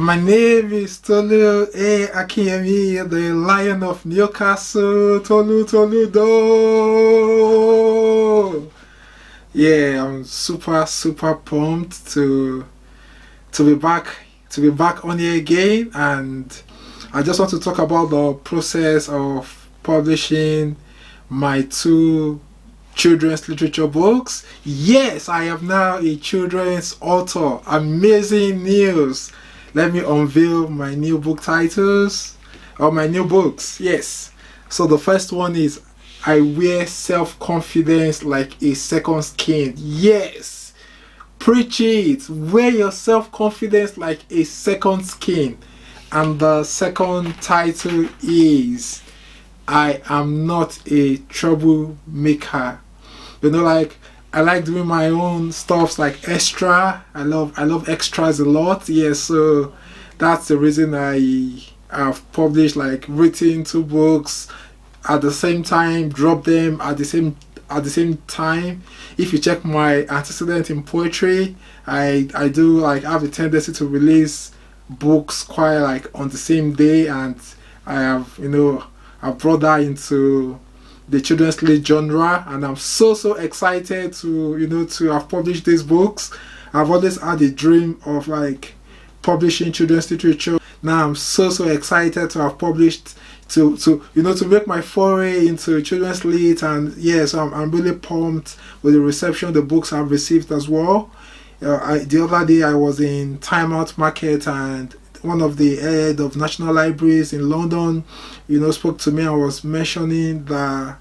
My name is Tolu A. Akinyemi, the Lion of Newcastle, Tolutoludo. Yeah, I'm super pumped to be back on here again, and I just want to talk about the process of publishing my two children's literature books. Yes, I am now a children's author. Amazing news. Let me unveil my new book titles, or my new books. Yes. So the first one is I Wear Self-Confidence Like a Second Skin. Yes. Preach it. Wear your self-confidence like a second skin. And the second title is I Am Not a Troublemaker. Like I like doing my own stuffs like extra. I love extras a lot. Yeah, so that's the reason I have published, like, written two books at the same time, drop them at the same time. If you check my antecedent in poetry, I do like have a tendency to release books quite like on the same day, and I have I've brought that into the children's lit genre, and I'm so excited to have published these books. I've always had a dream of like publishing children's literature. Now I'm so excited to have published, to make my foray into children's lit. And yeah, so I'm really pumped with the reception the books have received as well. The other day I was in Time Out Market, and one of the head of national libraries in London spoke to me. I was mentioned that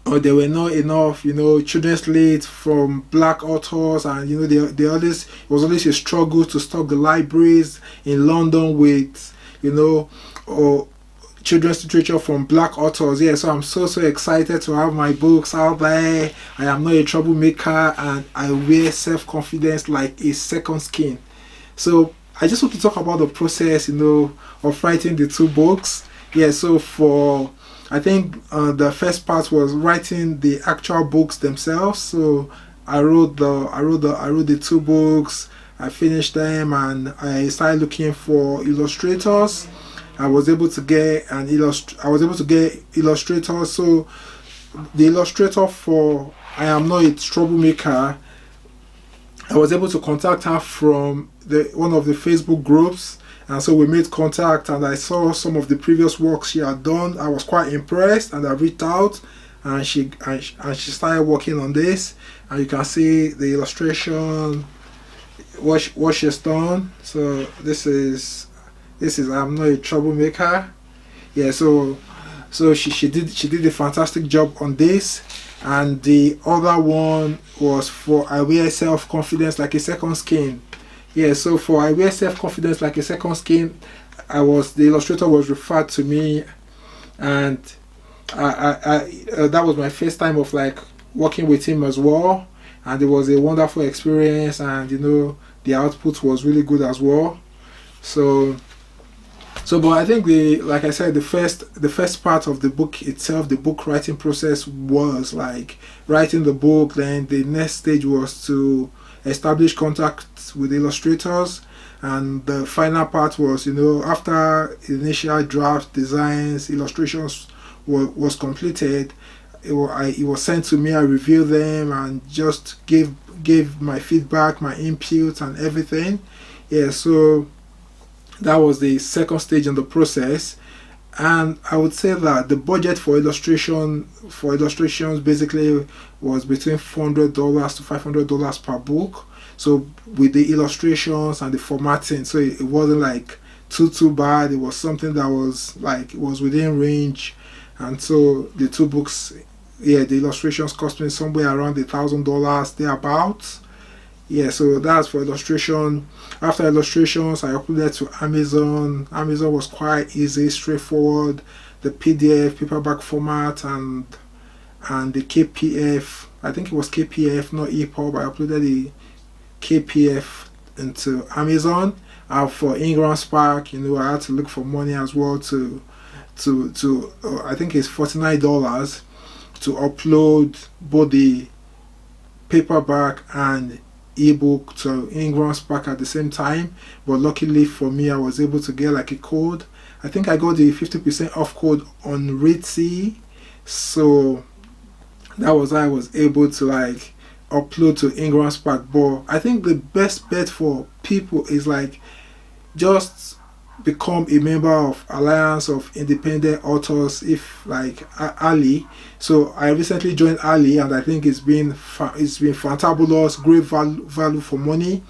there were not enough children's lit from black authors, and it was always a struggle to stock the libraries in London with or children's literature from black authors. Yeah, so I'm so excited to have my books out there. I Am Not a Troublemaker and I Wear Self-Confidence Like a Second Skin. So I just want to talk about the process of writing the two books. Yeah, so I think the first part was writing the actual books themselves. So I wrote the two books. I finished them, and I started looking for illustrators. I was able to get illustrators. So the illustrator for I Am Not a Troublemaker, I was able to contact her from one of the Facebook groups, and so we made contact, and I saw some of the previous works she had done. I was quite impressed, and I reached out, and she started working on this, and you can see the illustration what she's done. So this is I'm Not a Troublemaker. Yeah, so she did a fantastic job on this. And the other one was for I Wear Self-Confidence Like a Second Skin. Yeah, so for I Wear Self-Confidence Like a Second Skin, the illustrator was referred to me, and that was my first time of like working with him as well, and it was a wonderful experience, and the output was really good as well. But I think like I said, the first part of the book itself, the book writing process, was like writing the book. Then the next stage was to establish contact with illustrators, and the final part was after initial draft designs, illustrations was completed. It was sent to me. I reviewed them and just gave my feedback, my input, and everything. Yeah, so that was the second stage in the process. And I would say that the budget for illustrations basically was between $400 to $500 per book. So with the illustrations and the formatting, so it wasn't like too bad. It was something that was like, it was within range. And so the two books, yeah, the illustrations cost me somewhere around $1,000 thereabouts. Yeah, so that's for illustration. After illustrations, I uploaded to Amazon. Amazon was quite easy, straightforward. The PDF, paperback format, and the KPF. I think it was KPF, not EPUB. I uploaded the KPF into Amazon. For Ingram Spark, I had to look for money as well to I think it's $49 to upload both the paperback and ebook to Ingram Spark at the same time. But luckily for me, I was able to get like a code. I think I got the 50% off code on Ritzy. So that was how I was able to like upload to Ingram Spark. But I think the best bet for people is like just become a member of Alliance of Independent Authors, if like Ali. So I recently joined Ali, and I think it's been fantabulous, great value for money,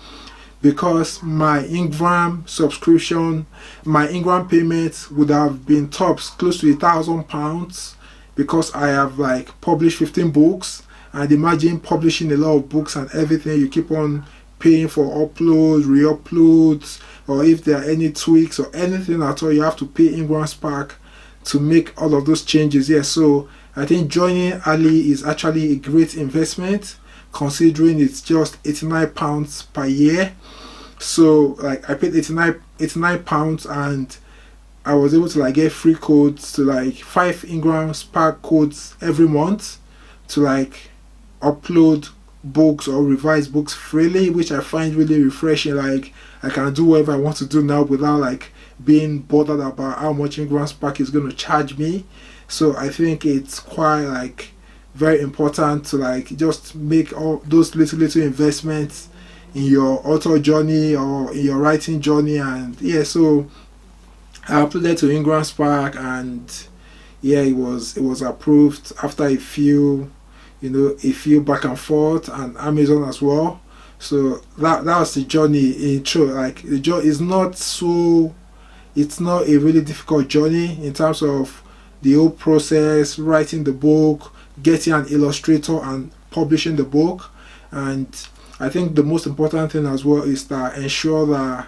because my Ingram subscription, my Ingram payments would have been tops close to £1,000, because I have like published 15 books. And imagine publishing a lot of books and everything, you keep on paying for uploads, re-uploads, or if there are any tweaks or anything at all, you have to pay Ingram Spark to make all of those changes. Yeah, so I think joining Ali is actually a great investment, considering it's just £89 per year. So like I paid 89 pounds, and I was able to like get free codes to like 5 Ingram Spark codes every month to like upload books or revise books freely, which I find really refreshing. Like I can do whatever I want to do now without like being bothered about how much Ingram Spark is going to charge me. So I think it's quite like very important to like just make all those little investments in your author journey or in your writing journey. And yeah, so I uploaded to Ingram Spark, and yeah, it was approved after a few back and forth, and Amazon as well. So that was the journey. In true, like the journey is not so, it's not a really difficult journey in terms of the whole process, writing the book, getting an illustrator, and publishing the book. And I think the most important thing as well is that ensure that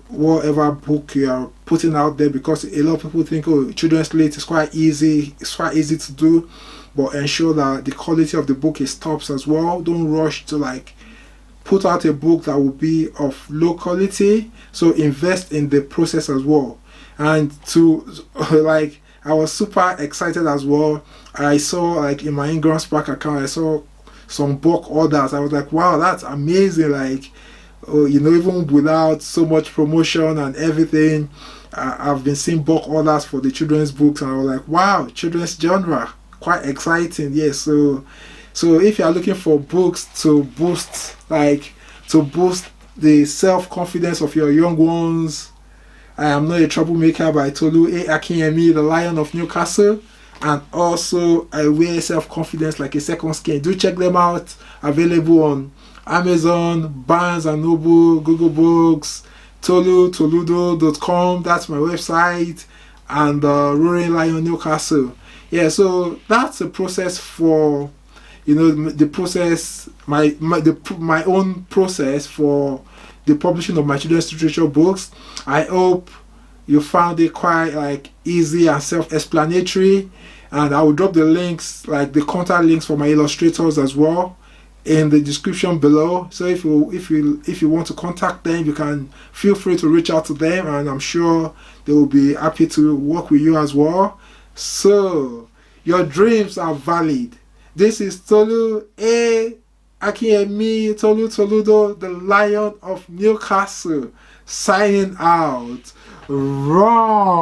whatever book you are putting out there, because a lot of people think, oh, children's lit is quite easy, to do, but ensure that the quality of the book is tops as well. Don't rush to like put out a book that will be of low quality. So invest in the process as well. And to like, I was super excited as well. I saw like in my Ingram Spark account, I saw some bulk orders. I was like, wow, that's amazing. Like, oh, even without so much promotion and everything, I've been seeing bulk orders for the children's books, and I was like, wow, children's genre, quite exciting. Yeah, so if you are looking for books to boost the self-confidence of your young ones, I Am Not a Troublemaker by Tolu A. Akinyemi, the Lion of Newcastle, and also I Wear Self-Confidence Like a Second Skin. Do check them out. Available on Amazon, Barnes and Noble, Google Books, Tolutoludo.com, that's my website, and Roaring Lion Newcastle. Yeah, so that's the process for the process, my own process for the publishing of my children's literature books. I hope you found it quite like easy and self-explanatory, and I will drop the links, like the contact links for my illustrators as well, in the description below. So if you want to contact them, you can feel free to reach out to them, and I'm sure they will be happy to work with you as well. So your dreams are valid. This is Tolu A. Akinyemi, Tolutoludo, the Lion of Newcastle, signing out. Wrong.